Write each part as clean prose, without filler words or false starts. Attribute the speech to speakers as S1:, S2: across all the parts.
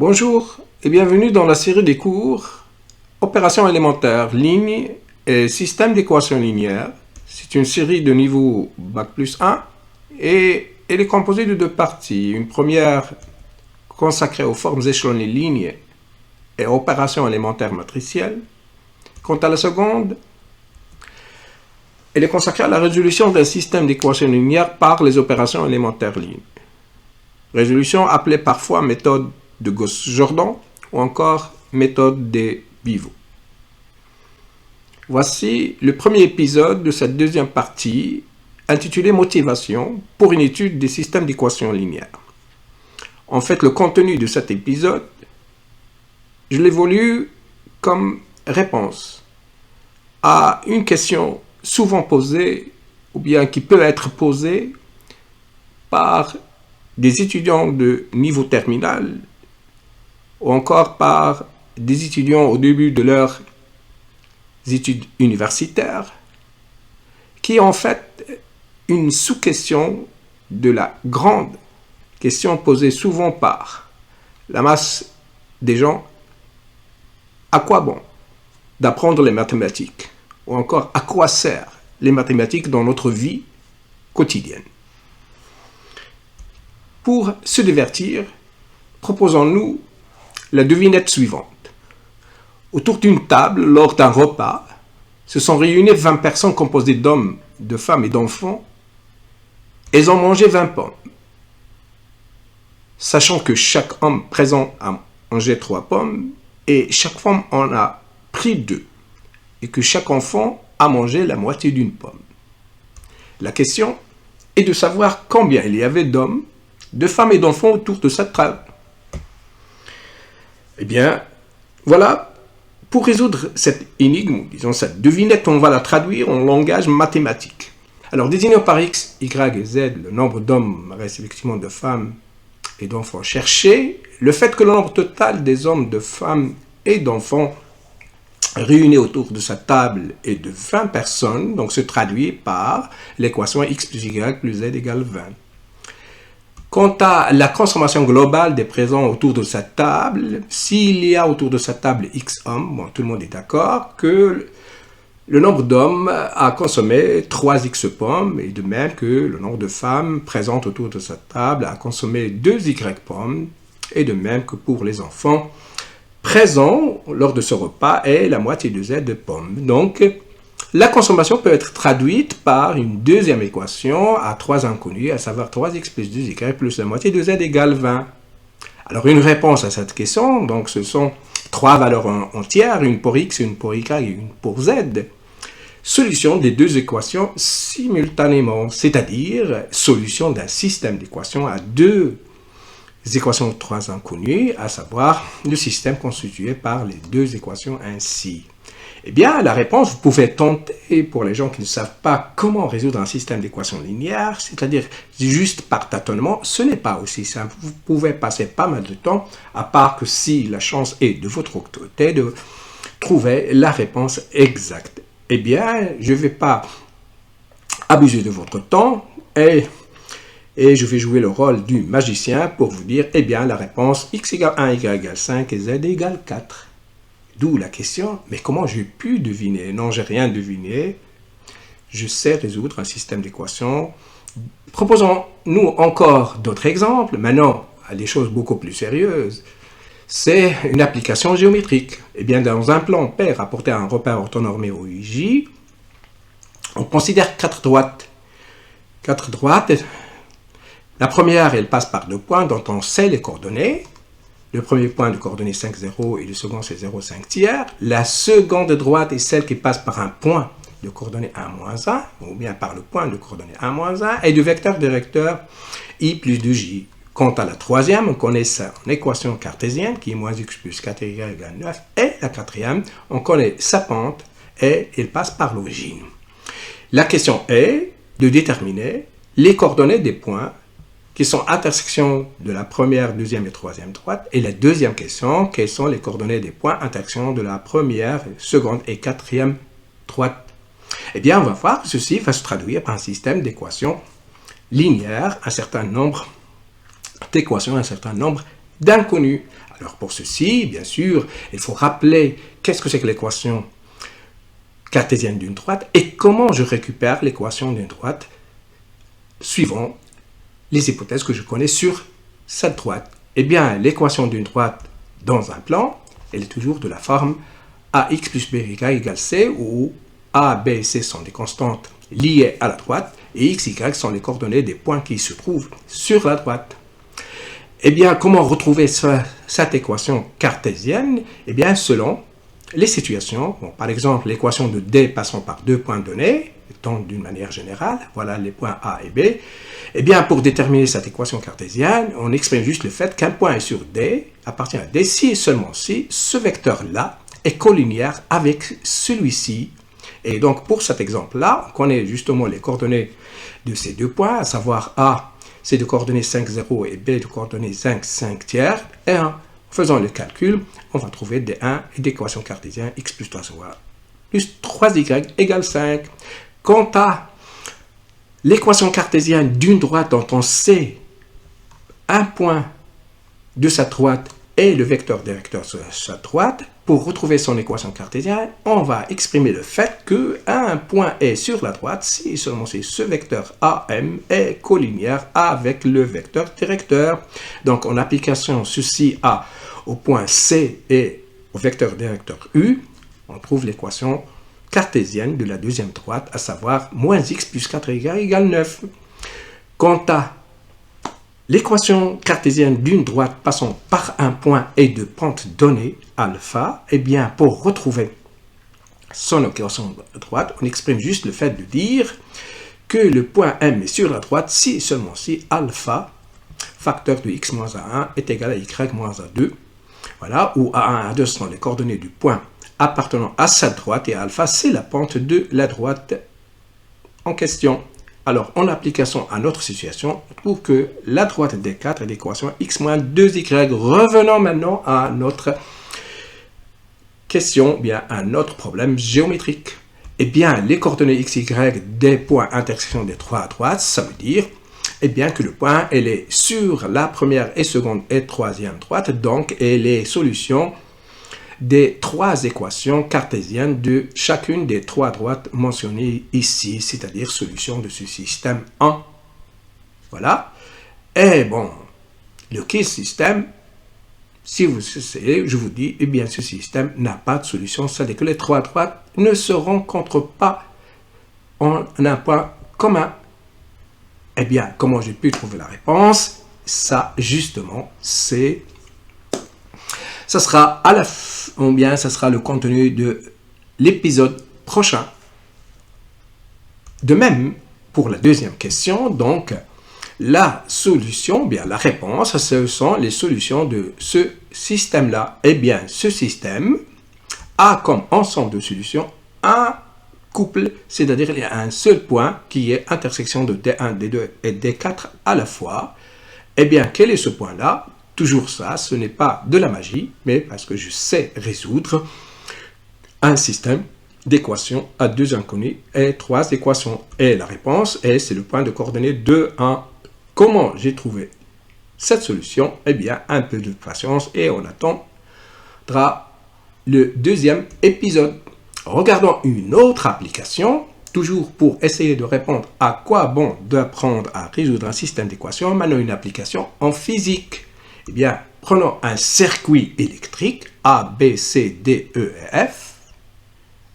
S1: Bonjour et bienvenue dans la série des cours Opérations élémentaires, lignes et systèmes d'équations linéaires. C'est une série de niveau Bac+1 et elle est composée de deux parties. Une première consacrée aux formes échelonnées lignes et opérations élémentaires matricielles. Quant à la seconde, elle est consacrée à la résolution d'un système d'équations linéaires par les opérations élémentaires lignes. Résolution appelée parfois méthode de Gauss-Jordan ou encore méthode des pivots. Voici le premier épisode de cette deuxième partie intitulée Motivation pour une étude des systèmes d'équations linéaires. En fait, le contenu de cet épisode, je l'ai voulu comme réponse à une question souvent posée ou bien qui peut être posée par des étudiants de niveau terminal ou encore par des étudiants au début de leurs études universitaires, qui est en fait une sous-question de la grande question posée souvent par la masse des gens: à quoi bon d'apprendre les mathématiques? Ou encore, à quoi servent les mathématiques dans notre vie quotidienne? Pour se divertir, proposons-nous la devinette suivante. Autour d'une table, lors d'un repas, se sont réunies 20 personnes composées d'hommes, de femmes et d'enfants. Elles ont mangé 20 pommes. Sachant que chaque homme présent a mangé 3 pommes et chaque femme en a pris 2 et que chaque enfant a mangé la moitié d'une pomme. La question est de savoir combien il y avait d'hommes, de femmes et d'enfants autour de cette table. Eh bien, voilà, pour résoudre cette énigme, disons cette devinette, on va la traduire en langage mathématique. Alors, désignons par x, y et z le nombre d'hommes, respectivement de femmes et d'enfants cherchés, le fait que le nombre total des hommes, de femmes et d'enfants réunis autour de cette table est de 20 personnes, donc se traduit par l'équation x plus y plus z égale 20. Quant à la consommation globale des présents autour de cette table, s'il y a autour de cette table x hommes, bon, tout le monde est d'accord que le nombre d'hommes a consommé 3x pommes, et de même que le nombre de femmes présentes autour de cette table a consommé 2y pommes, et de même que pour les enfants présents lors de ce repas est la moitié de z de pommes. Donc, la consommation peut être traduite par une deuxième équation à 3 inconnus, à savoir 3x plus 2y plus la moitié de z égale 20. Alors, une réponse à cette question, donc ce sont 3 valeurs entières, une pour x, une pour y et une pour z. Solution des deux équations simultanément, c'est-à-dire solution d'un système d'équations à deux équations de 3 inconnues, à savoir le système constitué par les deux équations ainsi. Eh bien, la réponse, vous pouvez tenter pour les gens qui ne savent pas comment résoudre un système d'équations linéaires, c'est-à-dire juste par tâtonnement, ce n'est pas aussi simple. Vous pouvez passer pas mal de temps, à part que si la chance est de votre côté de trouver la réponse exacte. Eh bien, je ne vais pas abuser de votre temps et je vais jouer le rôle du magicien pour vous dire, eh bien, la réponse x égale 1, y égale 5 et z égale 4. D'où la question, mais comment j'ai pu deviner? Non, j'ai rien deviné. Je sais résoudre un système d'équations. Proposons-nous encore d'autres exemples. Maintenant, à des choses beaucoup plus sérieuses. C'est une application géométrique. Eh bien, dans un plan P rapporté à un repère orthonormé au UJ, on considère 4 droites. 4 droites. La première, elle passe par 2 points dont on sait les coordonnées. Le premier point de coordonnées 5, 0 et le second c'est 0, 5 tiers. La seconde droite est celle qui passe par un point de coordonnées 1, moins 1, ou bien par le point de coordonnées 1, moins 1, et du vecteur directeur I plus 2J. Quant à la troisième, on connaît ça en équation cartésienne, qui est moins x plus 4y égale 9, et la quatrième, on connaît sa pente, et elle passe par l'origine. La question est de déterminer les coordonnées des points qui sont intersections de la première, deuxième et troisième droite. Et la deuxième question, quelles sont les coordonnées des points intersection de la première, seconde et quatrième droite? Eh bien, on va voir que ceci va se traduire par un système d'équations linéaires, un certain nombre d'équations, un certain nombre d'inconnus. Alors pour ceci, bien sûr, il faut rappeler qu'est-ce que c'est que l'équation cartésienne d'une droite et comment je récupère l'équation d'une droite suivant les hypothèses que je connais sur cette droite. Eh bien, l'équation d'une droite dans un plan, elle est toujours de la forme ax plus by égale c, où a, b et c sont des constantes liées à la droite, et x, y sont les coordonnées des points qui se trouvent sur la droite. Eh bien, comment retrouver cette équation cartésienne? Eh bien, selon les situations, bon, par exemple, l'équation de D passant par deux points donnés, donc d'une manière générale, voilà les points A et B. Eh bien, pour déterminer cette équation cartésienne, on exprime juste le fait qu'un point est sur D, appartient à D, si et seulement si ce vecteur-là est collinéaire avec celui-ci. Et donc, pour cet exemple-là, on connaît justement les coordonnées de ces deux points, à savoir A, c'est de coordonnées 5, 0 et B de coordonnées 5, 5 tiers. Et en faisant le calcul, on va trouver des 1 et des équations cartésiennes x plus 3y plus 3y égale 5. Quant à l'équation cartésienne d'une droite dont on sait un point de sa droite et le vecteur directeur sur sa droite, pour retrouver son équation cartésienne, on va exprimer le fait qu'un point est sur la droite si et seulement si ce vecteur AM est collinéaire avec le vecteur directeur. Donc en application ceci A au point C et au vecteur directeur U, on trouve l'équation cartésienne de la deuxième droite, à savoir moins x plus 4y égale 9. Quant à l'équation cartésienne d'une droite passant par un point et de pente donnée, alpha, eh bien, pour retrouver son équation droite, on exprime juste le fait de dire que le point M est sur la droite si et seulement si alpha, facteur de x moins A1, est égal à y moins A2. Voilà, où A1 et A2 sont les coordonnées du point appartenant à cette droite et alpha, c'est la pente de la droite en question. Alors, en application à notre situation, on trouve que la droite D4 est l'équation x moins 2y. Revenons maintenant à notre question, bien à notre problème géométrique. Eh bien, les coordonnées x, y des points intersection des trois droites, ça veut dire eh bien, que le point elle est sur la première et seconde et troisième droite, donc elle est solution des trois équations cartésiennes de chacune des trois droites mentionnées ici, c'est-à-dire solution de ce système 1. Voilà. Et bon, le système, si vous essayez, je vous dis, eh bien, ce système n'a pas de solution, c'est-à-dire que les trois droites ne se rencontrent pas en un point commun. Eh bien, comment j'ai pu trouver la réponse? Ça, justement, ça sera à la fin, ou bien ça sera le contenu de l'épisode prochain. De même, pour la deuxième question, donc, la solution, bien la réponse, ce sont les solutions de ce système-là. Eh bien, ce système a comme ensemble de solutions un couple, c'est-à-dire il y a un seul point qui est intersection de D1, D2 et D4 à la fois. Eh bien, quel est ce point-là? Toujours ça, ce n'est pas de la magie, mais parce que je sais résoudre un système d'équations à deux inconnues et trois équations. Et la réponse est, c'est le point de coordonnées 2, 1. Comment j'ai trouvé cette solution? Eh bien, un peu de patience et on attendra le deuxième épisode. Regardons une autre application, toujours pour essayer de répondre à quoi bon d'apprendre à résoudre un système d'équations. Maintenant, une application en physique. Eh bien, prenons un circuit électrique A, B, C, D, E et F,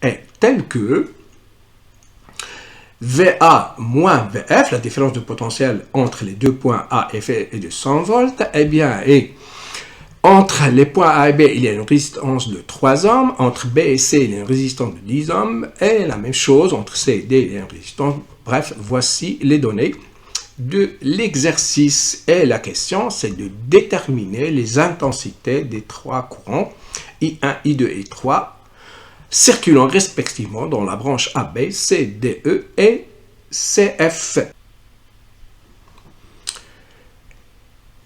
S1: est tel que VA moins VF, la différence de potentiel entre les deux points A et F est de 100 volts, eh bien, et entre les points A et B, il y a une résistance de 3 ohms, entre B et C, il y a une résistance de 10 ohms, et la même chose, entre C et D, il y a une résistance. Bref, voici les données de l'exercice. Et la question, c'est de déterminer les intensités des trois courants, I1, I2 et I3, circulant respectivement dans la branche AB, CDE et CF.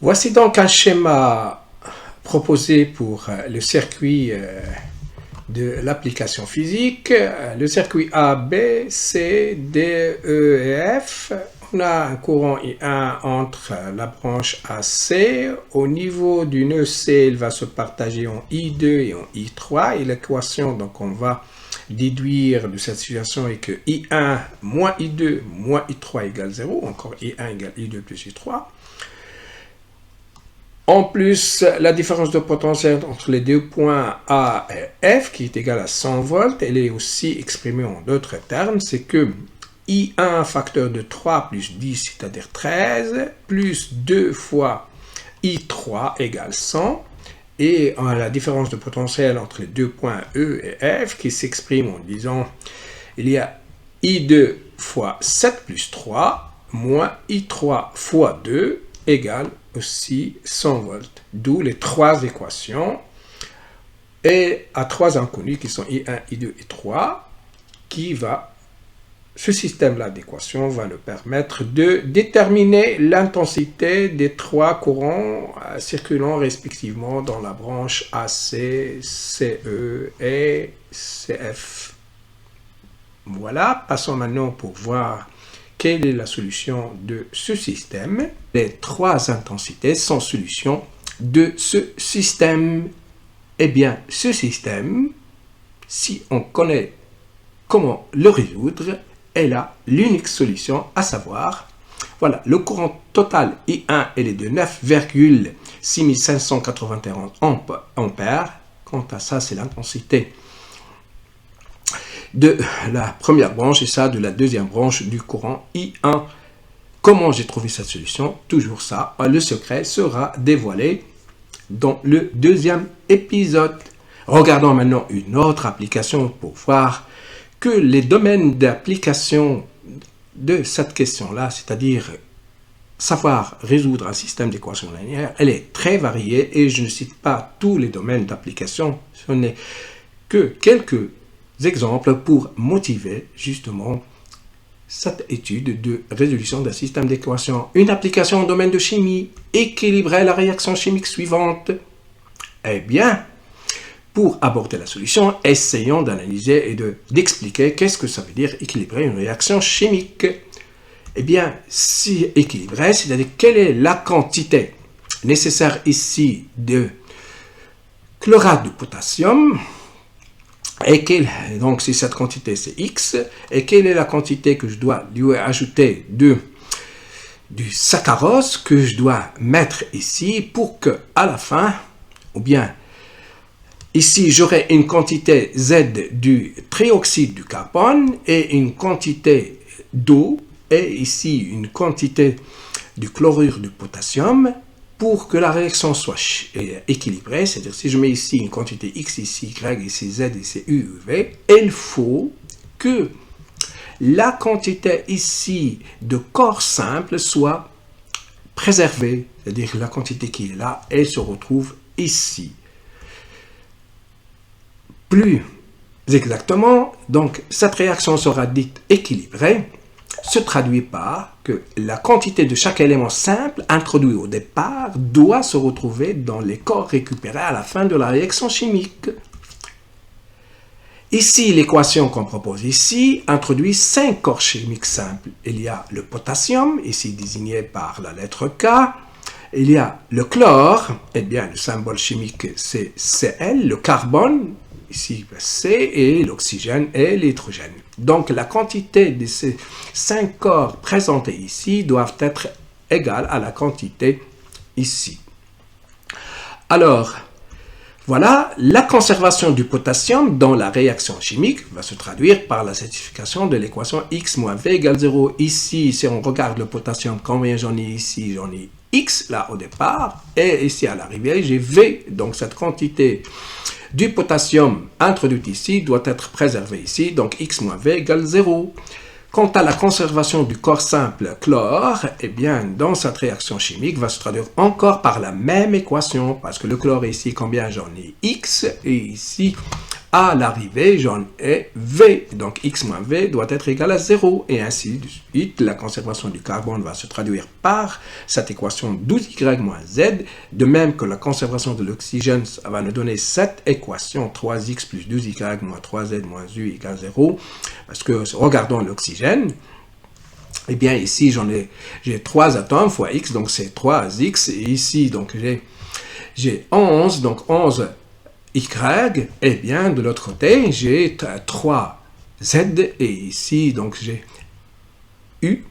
S1: Voici donc un schéma proposé pour le circuit de l'application physique. Le circuit A, B, C, D, E et F. on a un courant I1 entre la branche AC, au niveau du nœud C, il va se partager en I2 et en I3, et l'équation, donc on va déduire de cette situation est que I1 moins I2 moins I3 égale 0, encore I1 égale I2 plus I3. En plus, la différence de potentiel entre les deux points A et F, qui est égale à 100 volts, elle est aussi exprimée en d'autres termes, c'est que I1 facteur de 3 plus 10, c'est-à-dire 13, plus 2 fois I3 égale 100, et la différence de potentiel entre les deux points E et F qui s'exprime en disant il y a I2 fois 7 plus 3 moins I3 fois 2 égale aussi 100 volts. D'où les trois équations et à trois inconnus qui sont I1, I2 et 3 ce système-là d'équations va nous permettre de déterminer l'intensité des trois courants circulant respectivement dans la branche AC, CE et CF. Voilà, passons maintenant pour voir quelle est la solution de ce système. Les trois intensités sont solutions de ce système. Eh bien, ce système, si on connaît comment le résoudre, elle a l'unique solution, à savoir, voilà, le courant total I1 elle est de 9,6591 ampères. Quant à ça, c'est l'intensité de la première branche et ça de la deuxième branche du courant I1. Comment j'ai trouvé cette solution? Toujours ça, le secret sera dévoilé dans le deuxième épisode. Regardons maintenant une autre application pour voir que les domaines d'application de cette question-là, c'est-à-dire savoir résoudre un système d'équations linéaires, elle est très variée et je ne cite pas tous les domaines d'application, ce n'est que quelques exemples pour motiver justement cette étude de résolution d'un système d'équations. Une application au domaine de chimie, équilibrer la réaction chimique suivante. Eh bien, pour aborder la solution, essayons d'analyser et d'expliquer qu'est-ce que ça veut dire équilibrer une réaction chimique. Eh bien, si équilibrer, c'est-à-dire quelle est la quantité nécessaire ici de chlorate de potassium, et donc si cette quantité c'est X, et quelle est la quantité que je dois lui ajouter du saccharose que je dois mettre ici pour que à la fin, ou bien ici, j'aurai une quantité Z du trioxyde du carbone et une quantité d'eau et ici une quantité du chlorure de potassium pour que la réaction soit équilibrée. C'est-à-dire, si je mets ici une quantité X, ici Y, ici Z, ici U, V, il faut que la quantité ici de corps simple soit préservée. C'est-à-dire, la quantité qui est là, elle se retrouve ici. Plus exactement, donc cette réaction sera dite équilibrée, se traduit par que la quantité de chaque élément simple introduit au départ doit se retrouver dans les corps récupérés à la fin de la réaction chimique. Ici, l'équation qu'on propose ici introduit 5 corps chimiques simples. Il y a le potassium, ici désigné par la lettre K. Il y a le chlore, eh bien le symbole chimique c'est Cl, le carbone, ici C, et l'oxygène et l'hydrogène. Donc la quantité de ces 5 corps présentés ici doivent être égales à la quantité ici. Alors, voilà, la conservation du potassium dans la réaction chimique va se traduire par la satisfaction de l'équation X moins V égale 0. Ici, si on regarde le potassium, combien j'en ai ici? J'en ai X là au départ, et ici à l'arrivée, j'ai V. Donc cette quantité du potassium introduite ici doit être préservée ici, donc X moins V égale 0. Quant à la conservation du corps simple chlore, eh bien, dans cette réaction chimique, va se traduire encore par la même équation, parce que le chlore ici, combien j'en ai? X, et ici, à l'arrivée, j'en ai V. Donc, X moins V doit être égal à 0, et ainsi de suite. La conservation du carbone va se traduire par cette équation 12Y moins Z, de même que la conservation de l'oxygène va nous donner cette équation 3X plus 12Y moins 3Z moins U égale 0, parce que regardons l'oxygène. Eh bien, ici, j'ai 3 atomes fois x, donc c'est 3x. Et ici, donc j'ai 11, donc 11 y. Eh bien, de l'autre côté, j'ai 3 z. Et ici, donc j'ai u.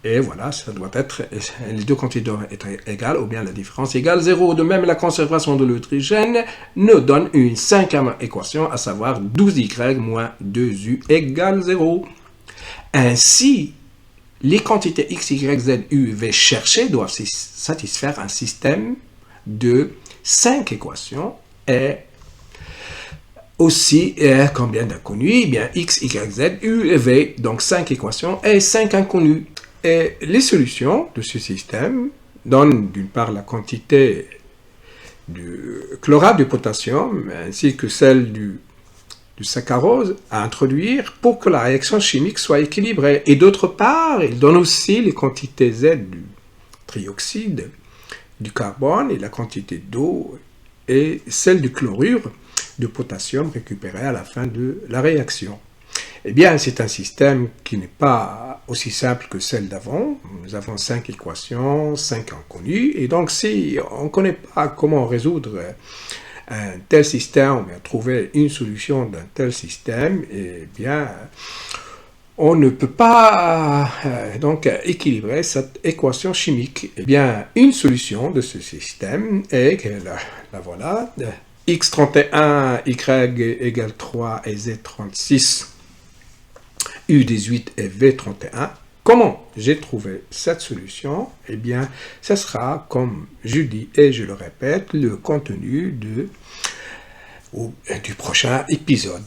S1: Et voilà, ça doit être, les deux quantités doivent être égales, ou bien la différence égale 0. De même, la conservation de l'hydrogène nous donne une 5e équation, à savoir 12y moins 2u égale 0. Ainsi, les quantités x, y, z, u, v cherchées doivent satisfaire un système de 5 équations et aussi combien d'inconnus? Eh bien, x, y, z, u et v, donc 5 équations et 5 inconnus. Et les solutions de ce système donnent d'une part la quantité du chlorate de potassium ainsi que celle du saccharose à introduire pour que la réaction chimique soit équilibrée. Et d'autre part, il donne aussi les quantités Z du trioxyde, du carbone et la quantité d'eau et celle du chlorure de potassium récupéré à la fin de la réaction. Eh bien, c'est un système qui n'est pas aussi simple que celle d'avant. Nous avons 5 équations, 5 inconnues, et donc si on ne connaît pas comment résoudre un tel système, ou bien trouver une solution d'un tel système, eh bien, on ne peut pas donc équilibrer cette équation chimique. Eh bien, une solution de ce système est que la voilà, x31, y égale 3 et z36, u18 et v31. Comment j'ai trouvé cette solution? Eh bien, ce sera, comme je dis et je le répète, le contenu du prochain épisode.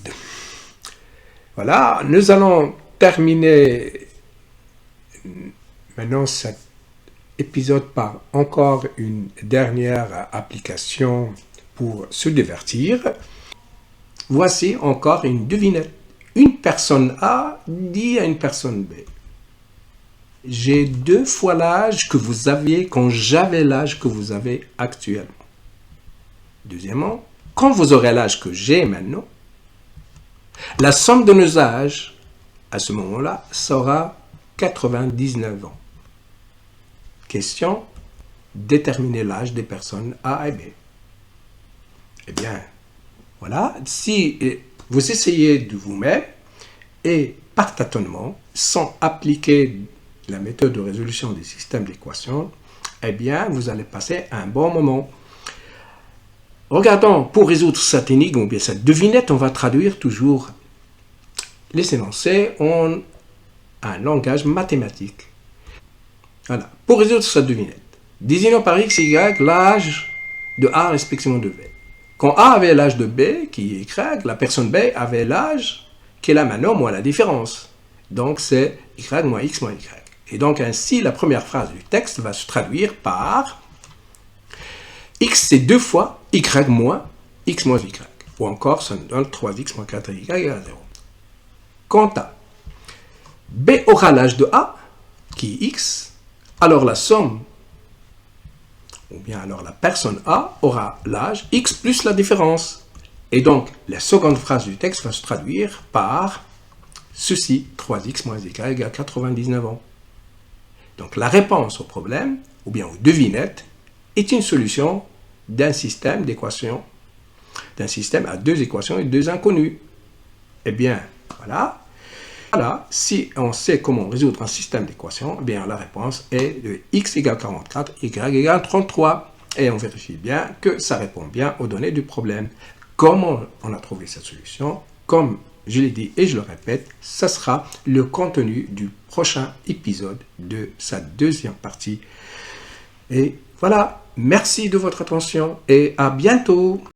S1: Voilà, nous allons terminer maintenant cet épisode par encore une dernière application pour se divertir. Voici encore une devinette. Une personne A dit à une personne B: j'ai 2 fois l'âge que vous aviez quand j'avais l'âge que vous avez actuellement. Deuxièmement, quand vous aurez l'âge que j'ai maintenant, la somme de nos âges, à ce moment-là, sera 99 ans. Question: déterminer l'âge des personnes A et B. Eh bien, voilà, si vous essayez de vous-même et par tâtonnement, sans appliquer la méthode de résolution des systèmes d'équations, eh bien, vous allez passer un bon moment. Regardons, pour résoudre cette énigme ou bien cette devinette, on va traduire toujours les énoncés en un langage mathématique. Voilà. Pour résoudre cette devinette, désignons par x et y l'âge de A respectivement de V. Quand A avait l'âge de B, qui est Y, la personne B avait l'âge qu'elle a maintenant moins la différence. Donc c'est Y moins X moins Y. Et donc ainsi, la première phrase du texte va se traduire par X c'est 2 fois Y moins X moins Y. Ou encore, ça nous donne 3X moins 4Y égale 0. Quant à B aura l'âge de A, qui est X, alors la somme, ou bien alors la personne A aura l'âge X plus la différence. Et donc, la seconde phrase du texte va se traduire par ceci, 3x moins y égale 99 ans. Donc, la réponse au problème, ou bien aux devinettes, est une solution d'un système d'équations, d'un système à 2 équations et 2 inconnues. Eh bien, voilà. Voilà, si on sait comment résoudre un système d'équations, eh bien la réponse est de x égale 44, y égale 33. Et on vérifie bien que ça répond bien aux données du problème. Comment on a trouvé cette solution? Comme je l'ai dit et je le répète, ça sera le contenu du prochain épisode de sa deuxième partie. Et voilà, merci de votre attention et à bientôt.